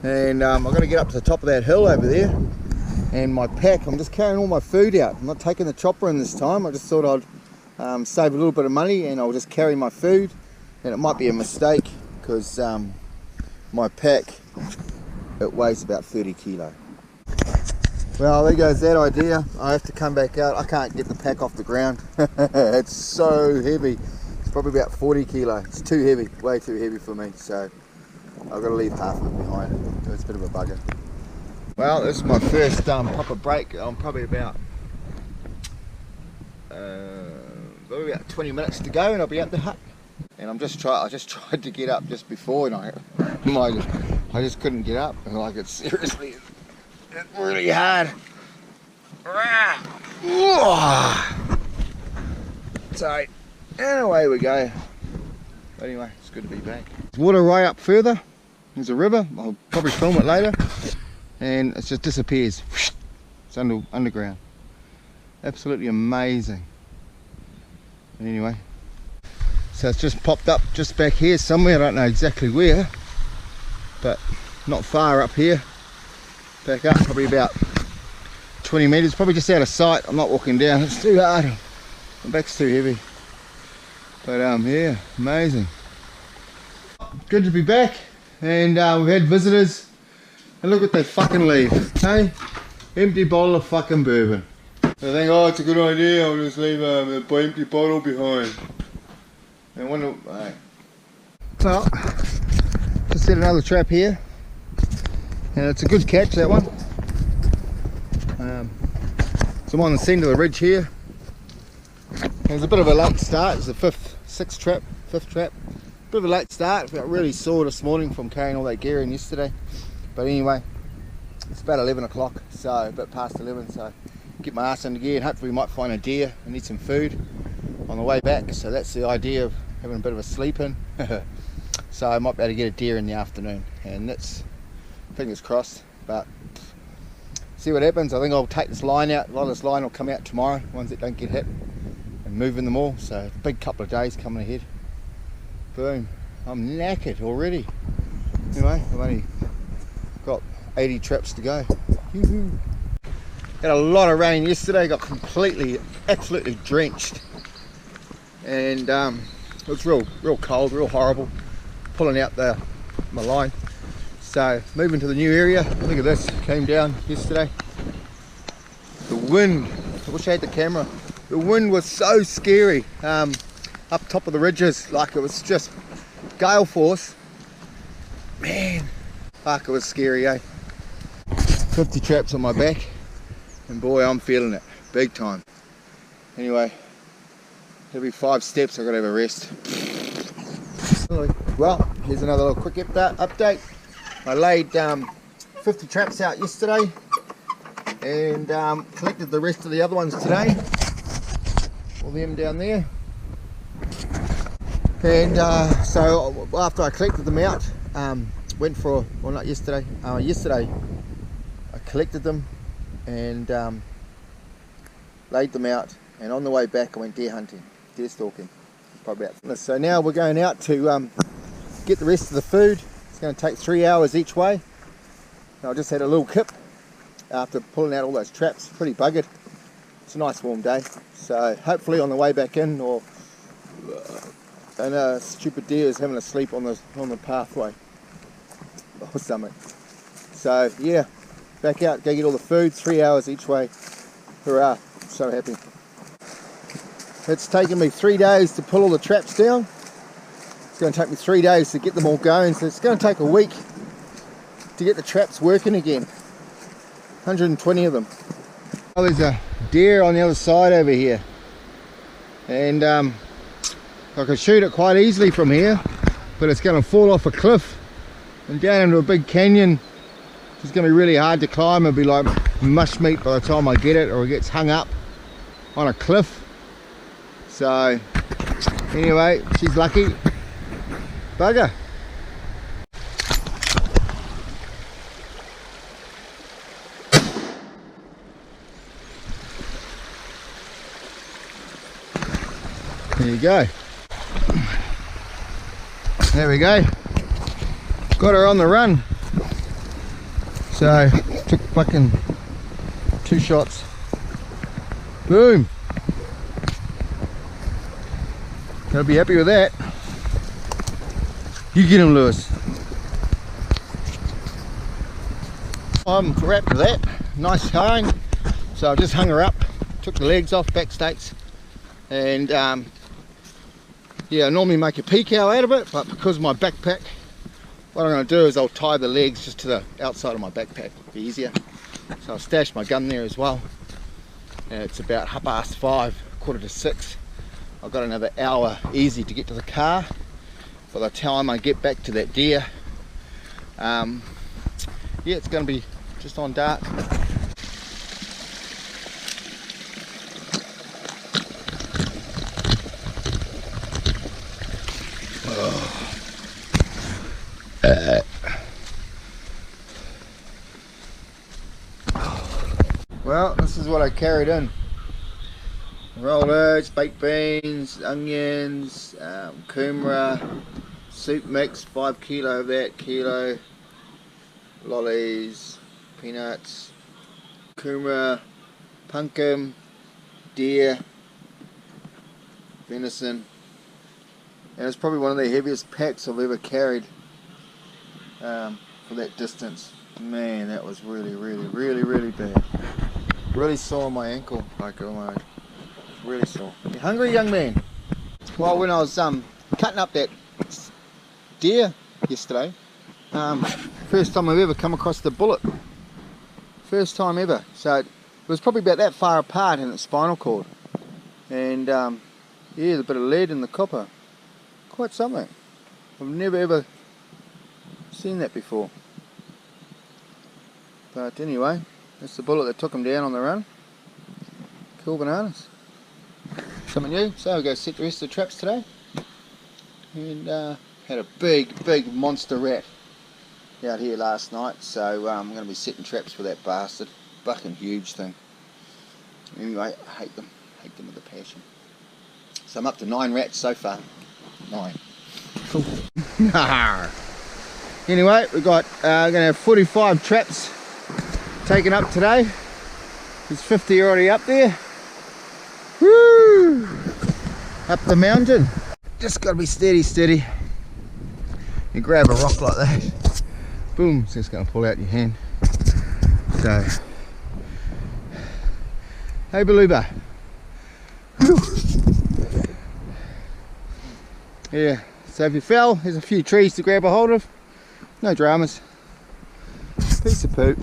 and I'm going to get up to the top of that hill over there, and my pack, I'm just carrying all my food out. I'm not taking the chopper in this time. I just thought I'd save a little bit of money and I'll just carry my food, and it might be a mistake because my pack, it weighs about 30 kilo. Well, there goes that idea. I have to come back out. I can't get the pack off the ground. It's so heavy. It's probably about 40 kilo. It's too heavy, way too heavy for me. So I've got to leave half of it behind. It's a bit of a bugger. Well, this is my first proper break. I'm probably about 20 minutes to go, and I'll be at the hut. And I just tried to get up just before, and I just couldn't get up. And like, it's seriously, it's really hard. So, and away we go. But anyway, it's good to be back. There's water right up further. There's a river. I'll probably film it later. And it just disappears. It's underground. Absolutely amazing. And anyway, so it's just popped up just back here somewhere. I don't know exactly where, but not far up here. Back up, probably about 20 meters, probably just out of sight. I'm not walking down, it's too hard. My back's too heavy. But yeah, amazing. Good to be back, and we've had visitors, and look what they fucking leave, hey? Empty bottle of fucking bourbon. They think, oh, it's a good idea, I'll just leave an empty bottle behind. And wonder, right. Well, just set another trap here, and it's a good catch, that one. So I'm on the centre of the ridge here. It was a bit of a late start. It's the fifth trap. Bit of a late start. Felt really sore this morning from carrying all that gear in yesterday. But anyway, it's about 11 o'clock, so a bit past 11. So get my ass into gear, and hopefully we might find a deer. I need some food on the way back. So that's the idea of having a bit of a sleep in. So I might be able to get a deer in the afternoon, and that's fingers crossed. But see what happens. I think I'll take this line out. A lot of this line will come out tomorrow, ones that don't get hit, and moving them all. So a big couple of days coming ahead. Boom. I'm knackered already. Anyway, I've only got 80 traps to go. Had a lot of rain yesterday. Got absolutely drenched, and it was real cold, real horrible. Pulling out my line. So moving to the new area. Look at this. Came down yesterday. The wind. I wish I had the camera. The wind was so scary. Up top of the ridges, like it was just gale force. Man, fuck, it was scary, eh? 50 traps on my back, and boy, I'm feeling it big time. Anyway, every 5 steps I've got to have a rest. Well, here's another little quick update. I laid 50 traps out yesterday, and collected the rest of the other ones today. All them down there. And so after I collected them out, went for, well, not yesterday, yesterday I collected them and laid them out, and on the way back I went deer hunting, deer stalking. Probably about. So now we're going out to get the rest of the food. It's going to take 3 hours each way. And I just had a little kip after pulling out all those traps, pretty buggered. It's a nice warm day, so hopefully on the way back in, or and a stupid deer is having a sleep on the pathway or something. So yeah, back out, go get all the food. 3 hours each way. Hurrah! So happy. It's taken me 3 days to pull all the traps down. It's going to take me 3 days to get them all going. So it's going to take a week to get the traps working again. 120 of them. Oh, there's a deer on the other side over here, and I could shoot it quite easily from here, but it's going to fall off a cliff and down into a big canyon. It's going to be really hard to climb. It'll be like mush meat by the time I get it, or it gets hung up on a cliff. So anyway, she's lucky. Bugger. There you go. There we go. Got her on the run. So took fucking 2 shots. Boom. Gotta be happy with that. You get him, Lewis. I'm wrapped with that. Nice tying. So I just hung her up, took the legs off, back stakes, and yeah, I normally make a peacow out of it, but because of my backpack, what I'm going to do is I'll tie the legs just to the outside of my backpack. It'll be easier. So I'll stash my gun there as well. And it's about 5:30, 5:45. I've got another hour easy to get to the car. By the time I get back to that deer, yeah, it's going to be just on dark. Well, this is what I carried in. Rollers, baked beans, onions, kumara, soup mix, 5 kilo of that, kilo, lollies, peanuts, kumara, pumpkin, deer, venison, and it's probably one of the heaviest packs I've ever carried for that distance. Man, that was really bad. Really sore on my ankle, like, oh my, really sore. You hungry, young man? Well, when I was cutting up that deer yesterday, first time I've ever come across the bullet. First time ever. So it was probably about that far apart in its spinal cord. And yeah, a bit of lead in the copper. Quite something. I've never ever seen that before. But anyway, that's the bullet that took him down on the run. Cool bananas. Something new. So we'll go set the rest of the traps today. And had a big monster rat out here last night. So I'm going to be setting traps for that bastard. Fucking huge thing. Anyway, I hate them. Hate them with a passion. So I'm up to 9 rats so far. 9. Cool. Anyway, we've got going to have 45 traps taken up today. There's 50 already up there. Woo! Up the mountain. Just got to be steady. You grab a rock like that. Boom, it's just going to pull out your hand. So, hey Beluba. Yeah, so if you fell, there's a few trees to grab a hold of. No dramas. Piece of poop.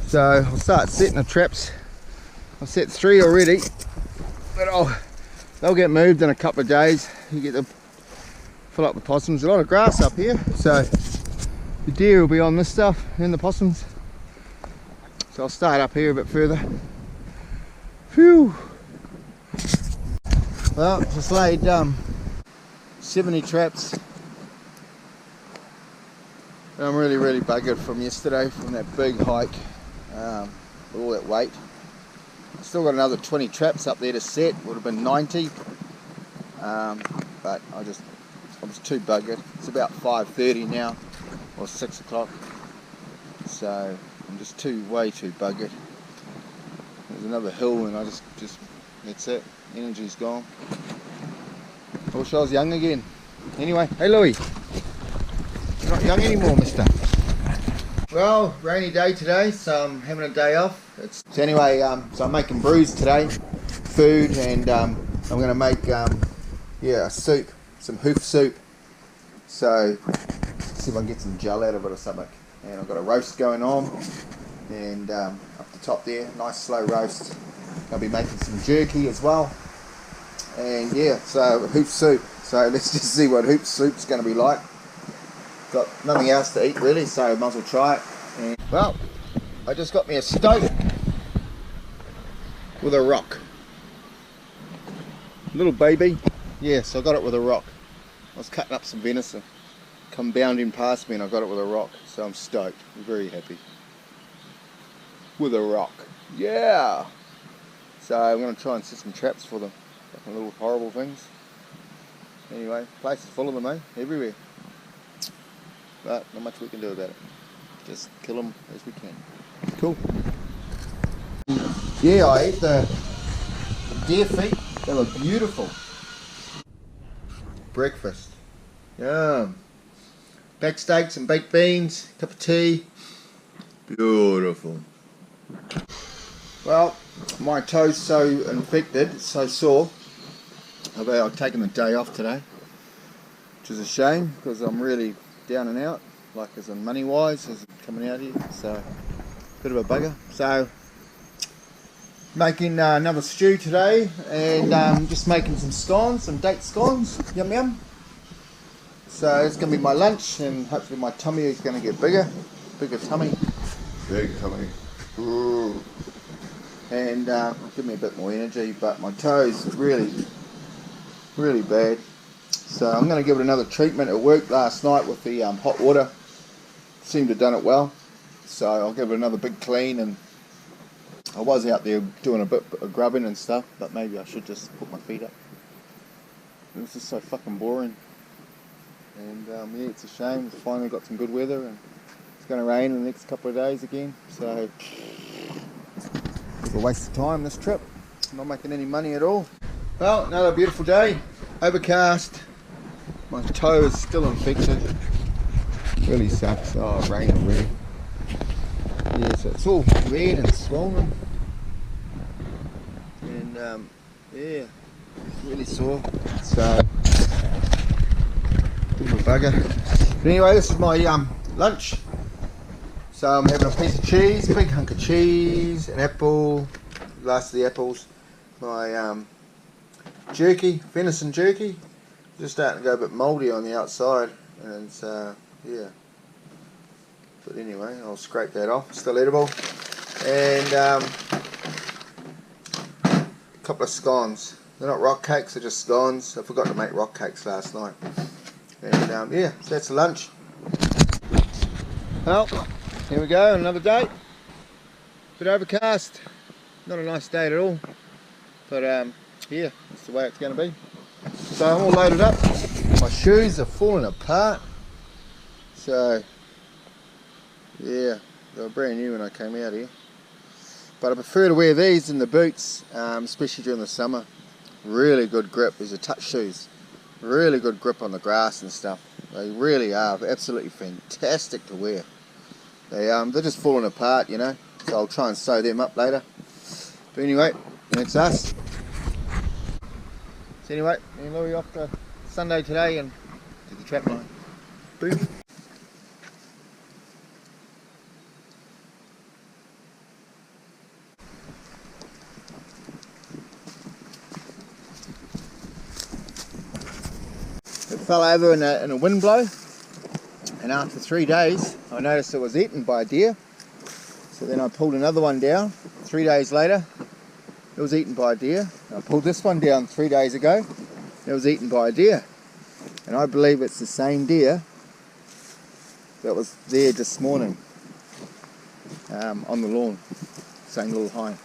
So I'll start setting the traps. I've set 3 already, but they'll get moved in a couple of days. You get to fill up the possums. A lot of grass up here, so the deer will be on this stuff and the possums. So I'll start up here a bit further. Phew. Well, just laid 70 traps. I'm really buggered from yesterday, from that big hike, with all that weight. I've still got another 20 traps up there to set. Would have been 90, but I was too buggered. It's about 5:30 now, or 6 o'clock, so I'm just way too buggered. There's another hill and I just that's it, energy's gone. I wish I was young again. Anyway, hey Louie, you're not young anymore, mister. Well, rainy day today, so I'm having a day off. So anyway, so I'm making brews today, food, and I'm going to make yeah, a soup, some hoof soup. So see if I can get some gel out of it or something. And I've got a roast going on, and up the top there, nice slow roast. I'll be making some jerky as well. And yeah, so hoof soup. So let's just see what hoof soup's going to be like. Got nothing else to eat really, so might as well try it. And, well, I just got me a stoke with a rock. Little baby. Yes, I got it with a rock. I was cutting up some venison. Come bounding past me and I got it with a rock. So I'm stoked. I'm very happy. With a rock. Yeah! So I'm going to try and set some traps for them. Fucking little horrible things. Anyway, place is full of them, eh? Everywhere. But not much we can do about it. just kill them as we can. Cool. Yeah, I ate the deer feet. They were beautiful. Breakfast. Yum. Back steaks and baked beans, cup of tea. Beautiful. Well, my toe's so infected, it's so sore. I've taken the day off today, which is a shame because I'm really down and out, like as in money wise, as coming out here. So, bit of a bugger. So, making another stew today, and just making some scones, some date scones. Yum yum. So it's going to be my lunch, and hopefully my tummy is going to get bigger tummy. Big tummy. Ooh. And give me a bit more energy, but my toe's really bad. So I'm going to give it another treatment. It worked last night with the hot water. Seemed to have done it well. So I'll give it another big clean, and I was out there doing a bit of grubbing and stuff, but maybe I should just put my feet up. It was just so fucking boring. And yeah, it's a shame. We've finally got some good weather, and it's going to rain in the next couple of days again. So it's a waste of time, this trip. I'm not making any money at all. Well, another beautiful day. Overcast. My toe is still infected. Really sucks. Oh, rain already. Yeah, so it's all red and swollen. And yeah, it's really sore. So bit of a bugger. But anyway, this is my lunch. So I'm having a piece of cheese, a big hunk of cheese, an apple, last of the apples, my jerky, venison jerky, just starting to go a bit mouldy on the outside, and yeah. But anyway, I'll scrape that off. It's still edible, and a couple of scones. They're not rock cakes; they're just scones. I forgot to make rock cakes last night. And yeah, so that's the lunch. Well, here we go, another day. Bit overcast, not a nice day at all. But yeah, that's the way it's going to be. So I'm all loaded up. My shoes are falling apart. So yeah, they were brand new when I came out here. But I prefer to wear these than the boots, especially during the summer. Really good grip. These are touch shoes. Really good grip on the grass and stuff. They really are absolutely fantastic to wear. They're just falling apart, you know. So I'll try and sew them up later. But anyway, that's us. So anyway, me and Louie off to Sunday today and to the trap line. Boom. It fell over in a wind blow, and after 3 days I noticed it was eaten by a deer. So then I pulled another one down. 3 days later it was eaten by a deer. I pulled this one down 3 days ago. It was eaten by a deer, and I believe it's the same deer that was there this morning on the lawn. Same little hind.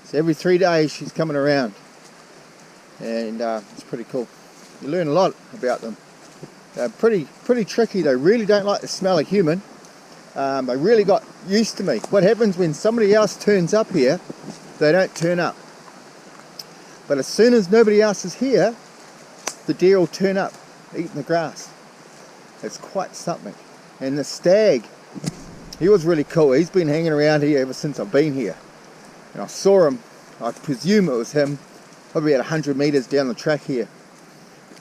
So every 3 days she's coming around, and it's pretty cool. You learn a lot about them. They're pretty tricky. They really don't like the smell of human. They really got used to me. What happens when somebody else turns up here, they don't turn up. But as soon as nobody else is here, the deer will turn up, eating the grass. It's quite something. And the stag, he was really cool. He's been hanging around here ever since I've been here. And I saw him, I presume it was him, probably at 100 metres down the track here.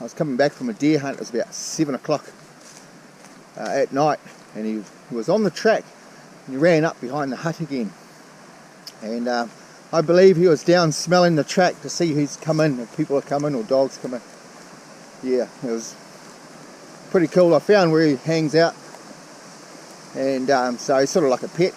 I was coming back from a deer hunt. It was about 7 o'clock at night, and he was on the track, and he ran up behind the hut again. And I believe he was down smelling the track to see who's coming, if people are coming or dogs coming. Yeah, it was pretty cool. I found where he hangs out, and so he's sort of like a pet.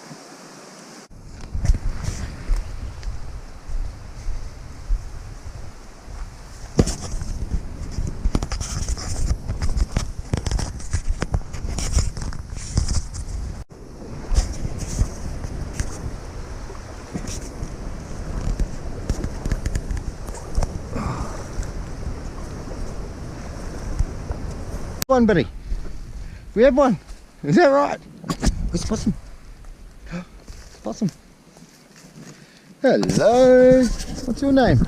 One, buddy. We have one. Is that right? Where's Possum? Possum. Hello. What's your name?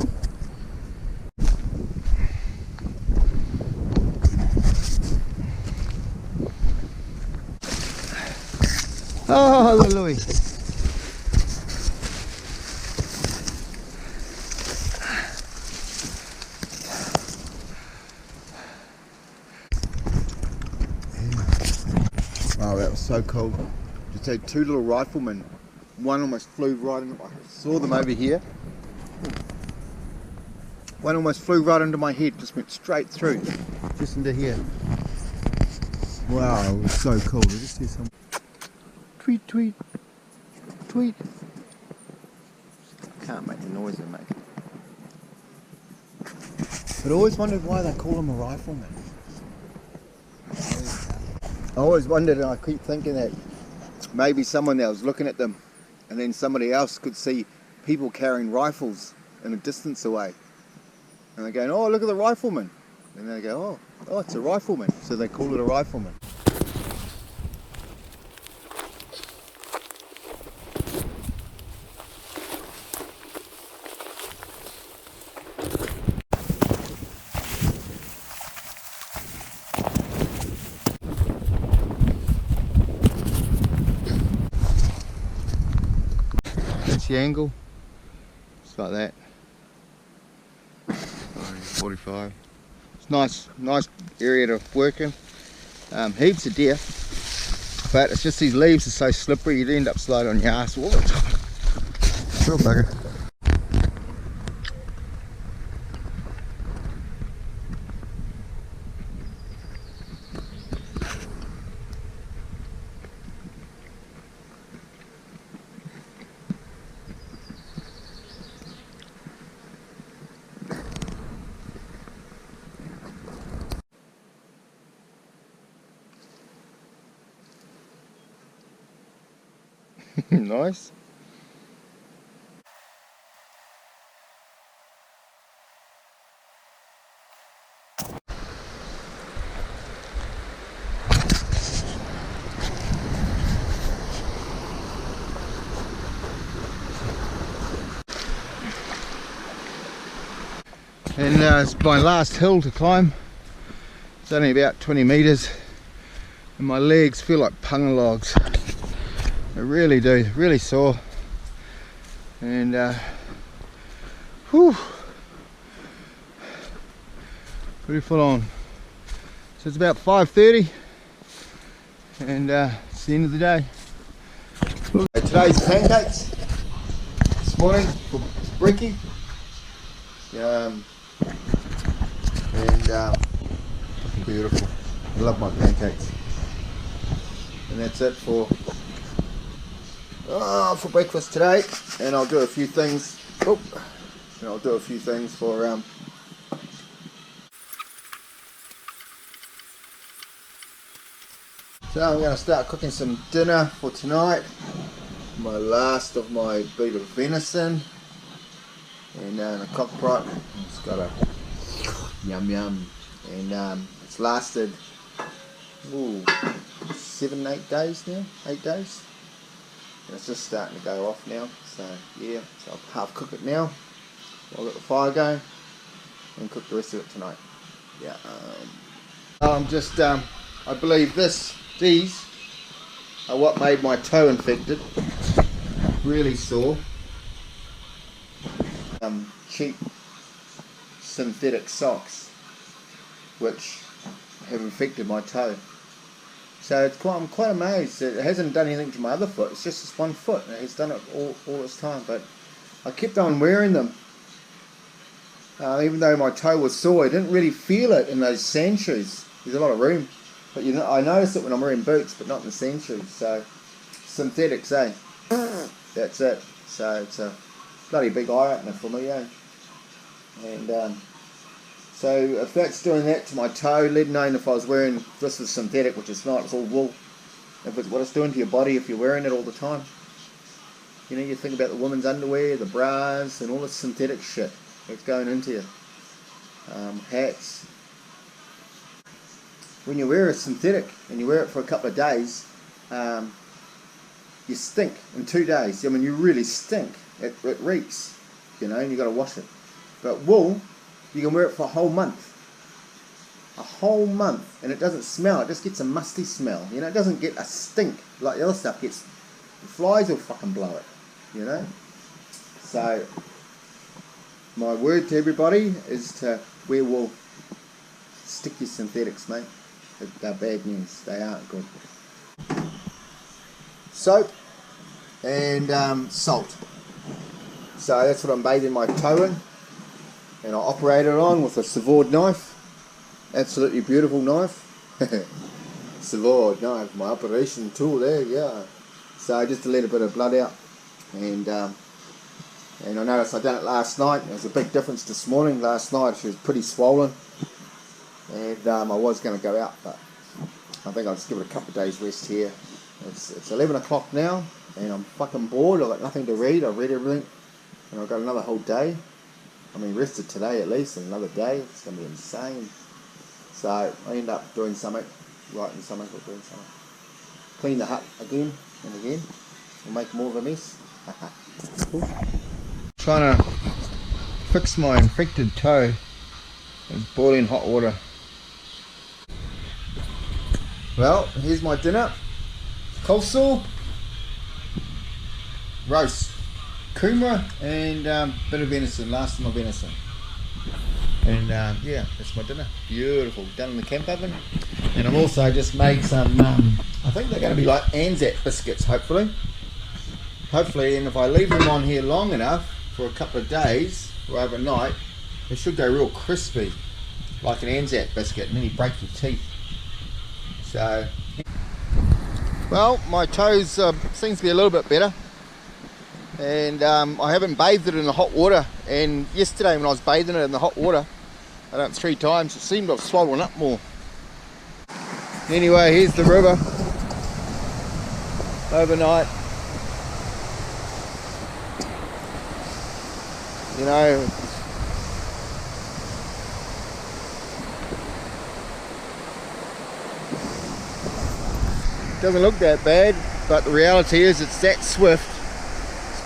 Oh, hello, Louie. Oh, that was so cool. Just had two little riflemen. One almost flew right into my head. Saw them over here. One almost flew right into my head, just went straight through, just into here. Wow, it was so cool. I just hear some tweet, tweet, tweet. Can't make the noise they make. But I always wondered why they call him a rifleman. I always wondered, and I keep thinking that maybe someone that was looking at them and then somebody else could see people carrying rifles in a distance away. And they're going, oh, look at the rifleman. And they go, oh, it's a rifleman. So they call it a rifleman. That's the angle. Just like that. 45. It's nice area to work in. Heaps of deer, but it's just these leaves are so slippery you'd end up sliding on your ass all the time. Real bugger. Nice. And it's my last hill to climb. It's only about 20 meters and my legs feel like punga logs. They really do, really sore. And whew, pretty full on. So it's about 5:30 and it's the end of the day. Today's pancakes this morning for Brinky. Looking beautiful. I love my pancakes. And that's it for breakfast today. And I'll do a few things. For So I'm going to start cooking some dinner for tonight. My last of my beef of venison. And in a cock pot. It's got a yum yum. And it's lasted 7-8 days now. 8 days. And it's just starting to go off now. So yeah, so I'll half cook it now. I'll get the fire going and cook the rest of it tonight. Yeah. I believe these are what made my toe infected. Really sore. Cheap synthetic socks which have infected my toe. So I'm quite amazed. It hasn't done anything to my other foot. It's just this one foot. And it's done it all this time. But I kept on wearing them. Even though my toe was sore, I didn't really feel it in those sand shoes. There's a lot of room. But I notice it when I'm wearing boots, but not in the sand shoes. So synthetics, eh? That's it. So it's a bloody big eye opener for me, eh? And so if that's doing that to my toe, let alone if I was wearing, this is synthetic, which is not, it's all wool. If it's what it's doing to your body if you're wearing it all the time. You know, you think about the women's underwear, the bras, and all this synthetic shit that's going into you. Hats. When you wear a synthetic and you wear it for a couple of days, you stink in 2 days. I mean, you really stink. It reeks, you know, and you got to wash it. But wool, you can wear it for a whole month. A whole month, and it doesn't smell. It just gets a musty smell. You know, it doesn't get a stink like the other stuff gets. The flies will fucking blow it, you know. So my word to everybody is to wear wool. Stick your synthetics, mate. They're bad news. They aren't good. Soap and salt. So that's what I'm bathing my toe in, and I operate it on with a Savard knife. Absolutely beautiful knife. Savard knife, my operation tool there, yeah. So just to let a bit of blood out, and I noticed I done it last night. There was a big difference this morning. Last night she was pretty swollen, and I was going to go out, but I think I'll just give it a couple of days rest here. It's 11 o'clock now, and I'm fucking bored. I've got nothing to read. I've read everything, and I've got another whole day. I mean, rested today at least, and another day. It's going to be insane. So I end up doing something, writing something or doing something. Clean the hut again and again. We'll make more of a mess. Cool. Trying to fix my infected toe. It's boiling hot water. Well, here's my dinner. Coleslaw, roast, kumara, and bit of venison, last of my venison. And yeah, that's my dinner. Beautiful, done in the camp oven. And I've also just made some, I think they're going to be like Anzac biscuits, hopefully. And if I leave them on here long enough, for a couple of days, or overnight, they should go real crispy, like an Anzac biscuit, and then you break your teeth. So, well, my toes seems to be a little bit better. And I haven't bathed it in the hot water, and yesterday when I was bathing it in the hot water, I done it 3 times, it seemed to have swollen up more. Anyway, here's the river overnight. You know, doesn't look that bad, but the reality is it's that swift.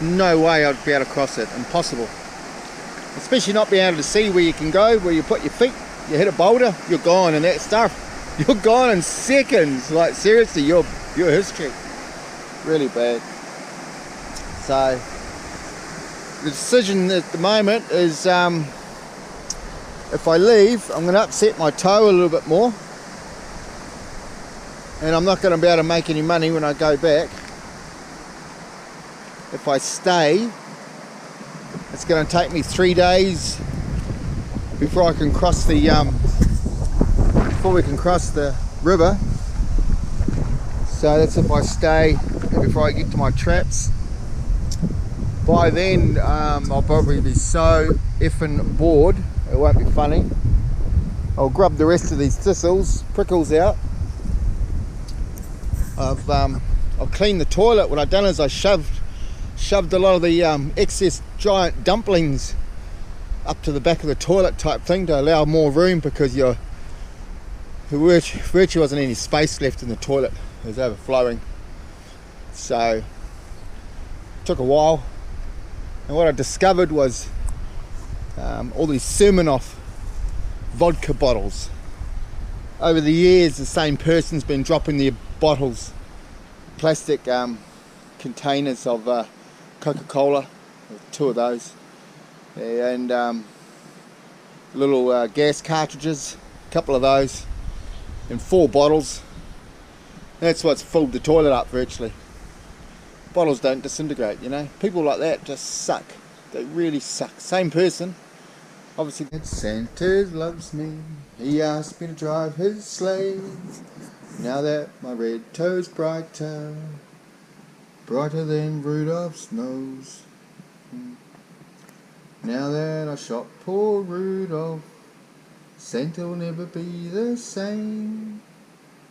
No way I'd be able to cross it. Impossible. Especially not being able to see where you can go, where you put your feet. You hit a boulder, you're gone, and that stuff, you're gone in seconds. Like seriously, your history. Really bad. So the decision at the moment is if I leave, I'm going to upset my toe a little bit more, and I'm not going to be able to make any money when I go back. If I stay, it's going to take me 3 days before I can cross the before we can cross the river. So that's if I stay before I get to my traps. By then I'll probably be so effing bored, it won't be funny. I'll grub the rest of these prickles out. I'll clean the toilet. What I've done is I shoved a lot of the excess giant dumplings up to the back of the toilet type thing to allow more room, because there virtually wasn't any space left in the toilet. It was overflowing. So it took a while, and what I discovered was all these Smirnoff vodka bottles. Over the years, the same person's been dropping their bottles, plastic containers of Coca-Cola, 2 of those, and little gas cartridges, a couple of those, and 4 bottles. That's what's filled the toilet up virtually. Bottles don't disintegrate, you know. People like that just suck. They really suck. Same person, obviously. Santa loves me. He asked me to drive his sleigh. Now that my red toe's brighter than Rudolph's nose. Now that I shot poor Rudolph, Santa will never be the same.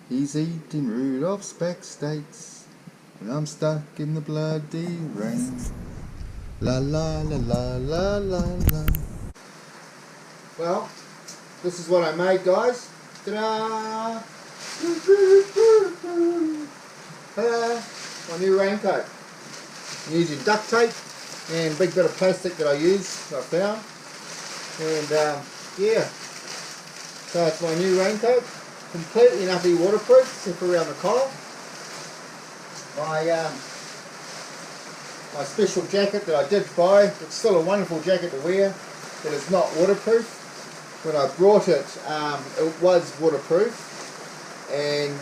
He's eating Rudolph's back steaks, and I'm stuck in the bloody rain. La la la la la la la. Well, this is what I made, guys. Ta-da! Ta-da! my new raincoat. I'm using duct tape and a big bit of plastic that I used, that I found. And yeah, so it's my new raincoat, completely nappy waterproof except for around the collar. My special jacket that I did buy, it's still a wonderful jacket to wear, but it's not waterproof. When I brought it, it was waterproof, and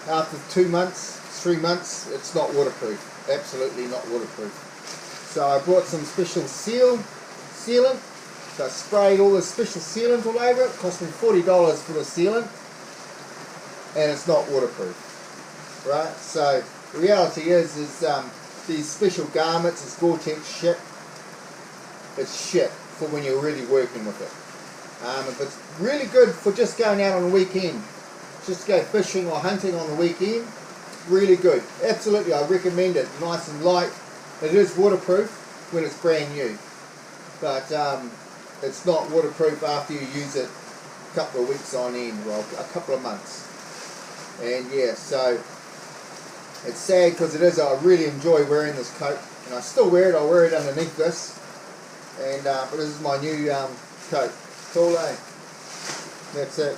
after 2 months, 3 months, it's not waterproof, absolutely not waterproof. So I brought some special sealant, so I sprayed all this special sealant all over it. It cost me $40 for the sealant, and it's not waterproof, right? So the reality is these special garments, this Gore-Tex shit, it's shit for when you're really working with it. If it's really good for just going out on the weekend, just go fishing or hunting on the weekend, really good. Absolutely, I recommend it. Nice and light. It is waterproof when it's brand new, but it's not waterproof after you use it a couple of weeks on end, well, a couple of months. And yeah, so it's sad because it is. I really enjoy wearing this coat, and I still wear it. I wear it underneath this, and but this is my new coat. Cool, eh? That's it.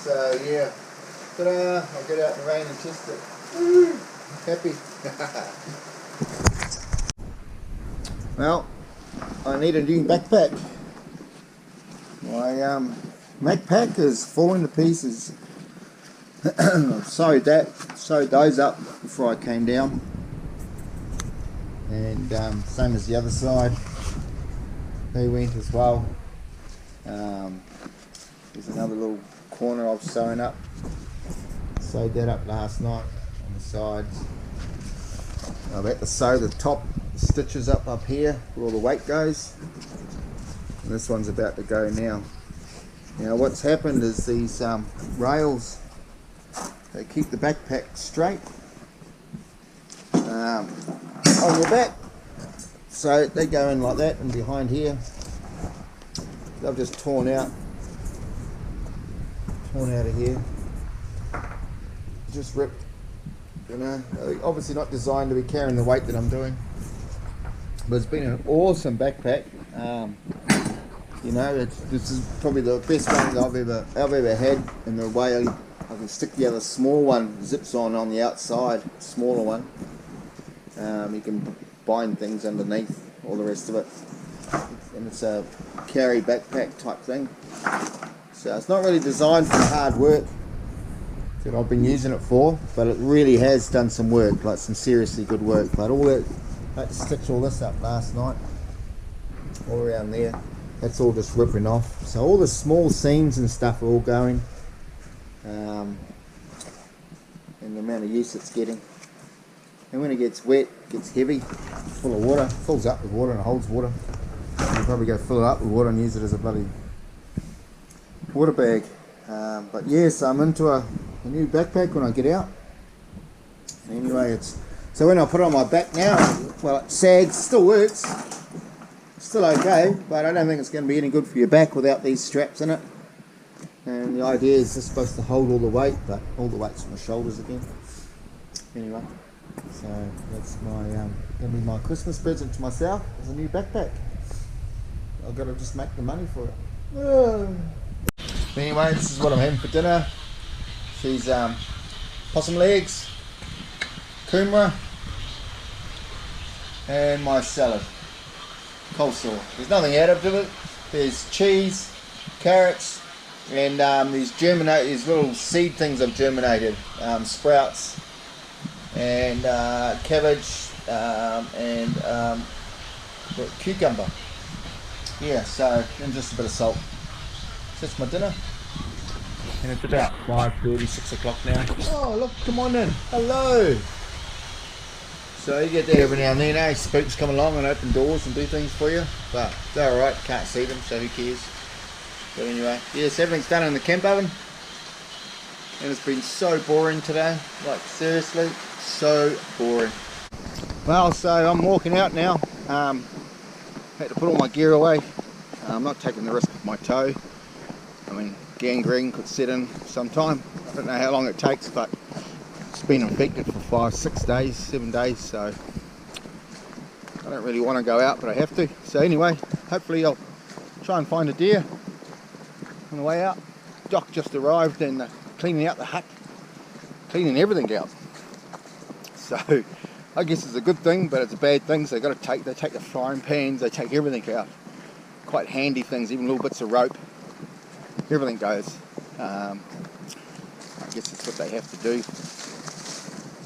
So yeah, ta-da! I'll get out in the rain and test it. Woo! Happy. Well, I need a new backpack. My backpack is falling to pieces. I sewed those up before I came down, and same as the other side, they went as well. There's another little corner I've sewn up. Sewed that up last night on the sides. I've had to sew the top stitches up here where all the weight goes, and this one's about to go now. Now what's happened is these rails, they keep the backpack straight on your back, so they go in like that, and behind here they've just torn out of here, just ripped, you know. Obviously not designed to be carrying the weight that I'm doing, but it's been an awesome backpack. You know, this is probably the best one that I've ever had, in the way I can stick the other small one, zips on the outside, smaller one. You can bind things underneath, all the rest of it, and it's a carry backpack type thing. So it's not really designed for hard work that I've been using it for, but it really has done some work, like some seriously good work. But all that, I had to stitch all this up last night, all around there. That's all just ripping off. So all the small seams and stuff are all going, and the amount of use it's getting. And when it gets wet, it gets heavy, full of water, fills up with water and holds water. You probably go fill it up with water and use it as a bloody water bag. But yes, I'm into a new backpack when I get out. Anyway, so when I put it on my back now, well, it sags, still works, still okay, but I don't think it's going to be any good for your back without these straps in it. And the idea is it's supposed to hold all the weight, but all the weight's on the shoulders again. Anyway, so that's my going to be my Christmas present to myself, is a new backpack. I've got to just make the money for it. Anyway, this is what I'm having for dinner. These possum legs, kumara, and my salad, coleslaw. There's nothing added to it. There's cheese, carrots, and these little seed things I've germinated, sprouts, and cabbage, and cucumber. Yeah, so, and just a bit of salt. So that's my dinner. And it's about 5:30, 6 o'clock now. Oh, look, come on in. Hello. So you get that every now and then, eh? Spooks come along and open doors and do things for you. But they're alright, can't see them, so who cares? But anyway, yes, everything's done in the camp oven. And it's been so boring today. Like, seriously, so boring. Well, so I'm walking out now. Had to put all my gear away. I'm not taking the risk with my toe. I mean, gangrene could set in sometime. I don't know how long it takes, but It's been infected for 5, 6 days, 7 days, so I don't really want to go out, but I have to. So anyway, hopefully I'll try and find a deer on the way out. Doc just arrived and cleaning out the hut, cleaning everything out. So I guess it's a good thing, but it's a bad thing. So they take the frying pans, they take everything out. Quite handy things, even little bits of rope. Everything goes. I guess it's what they have to do.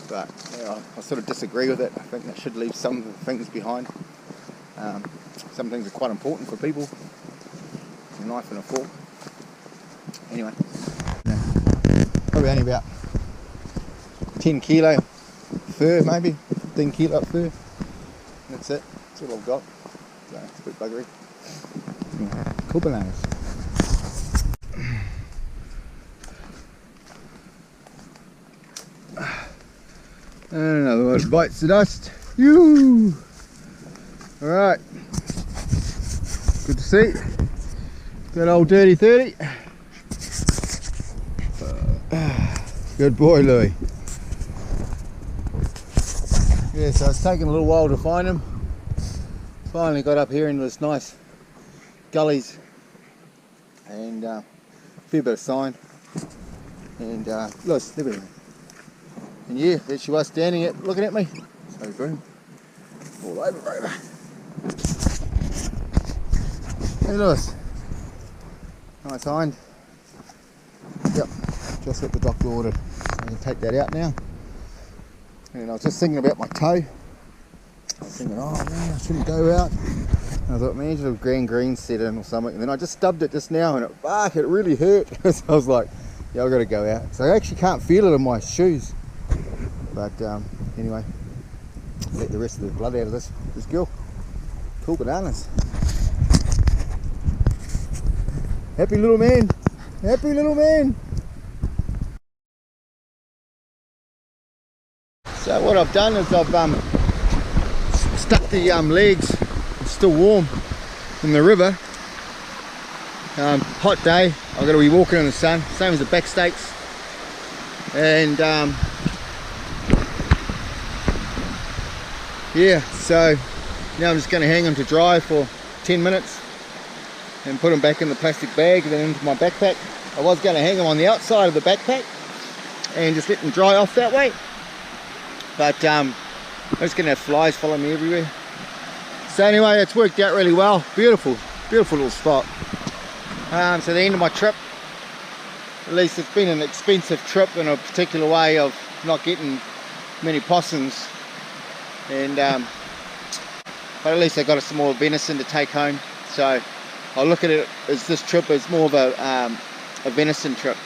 But yeah, I sort of disagree with it. I think they should leave some of the things behind. Some things are quite important for people. A knife and a fork. Anyway, probably only about 10 kilo fur, maybe 15 kilo fur. That's it. That's all I've got. So it's a bit buggery. Yeah. Cool bananas. And another one bites the dust. You. All right. Good to see. Good old dirty 30. Good boy, Louis. Yeah, so it's taken a little while to find him. Finally got up here into this nice gullies and a fair bit of sign. And look, everything. And yeah, there she was standing at, looking at me. So boom, all over. Hey Lewis, nice hind. Yep, just what the doctor ordered. I can take that out now. And I was just thinking about my toe. I was thinking, oh man, I shouldn't go out. And I thought, man, you should have grand green set in or something. And then I just stubbed it just now and it really hurt. So I was like, yeah, I've got to go out. So I actually can't feel it in my shoes. But anyway, let the rest of the blood out of this girl. Cool bananas. Happy little man. Happy little man. So what I've done is I've stuck the legs, it's still warm, in the river. Hot day, I've got to be walking in the sun, same as the back stakes. And yeah, so now I'm just going to hang them to dry for 10 minutes and put them back in the plastic bag and then into my backpack. I was going to hang them on the outside of the backpack and just let them dry off that way. But I'm just going to have flies follow me everywhere. So anyway, it's worked out really well. Beautiful, beautiful little spot. So the end of my trip, at least it's been an expensive trip in a particular way of not getting many possums. And but at least I got some more venison to take home. So I look at it as this trip is more of a venison trip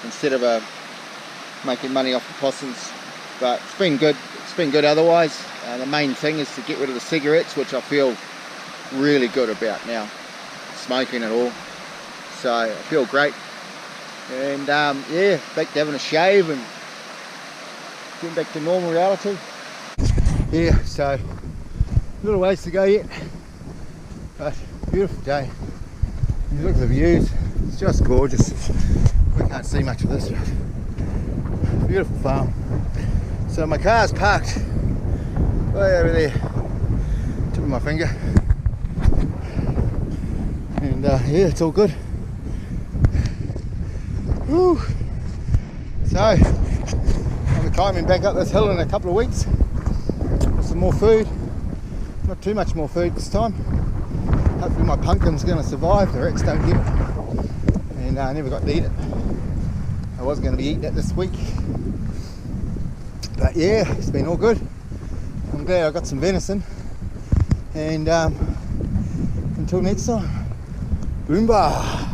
instead of making money off the possums. But it's been good. It's been good otherwise. The main thing is to get rid of the cigarettes, which I feel really good about now. Smoking at all. So I feel great. And yeah, back to having a shave and getting back to normal reality. Yeah, so a little ways to go yet. But beautiful day. You look at the views. It's just gorgeous. We can't see much of this. Beautiful farm. So my car's parked way over there, tip of my finger, and yeah, it's all good. Woo. So I'll be climbing back up this hill in a couple of weeks with some more food, not too much more food this time. Hopefully my pumpkin's going to survive, the Rex don't get it, and I never got to eat it. I was going to be eating it this week. But yeah, it's been all good. I'm glad I got some venison. And until next time, boomba.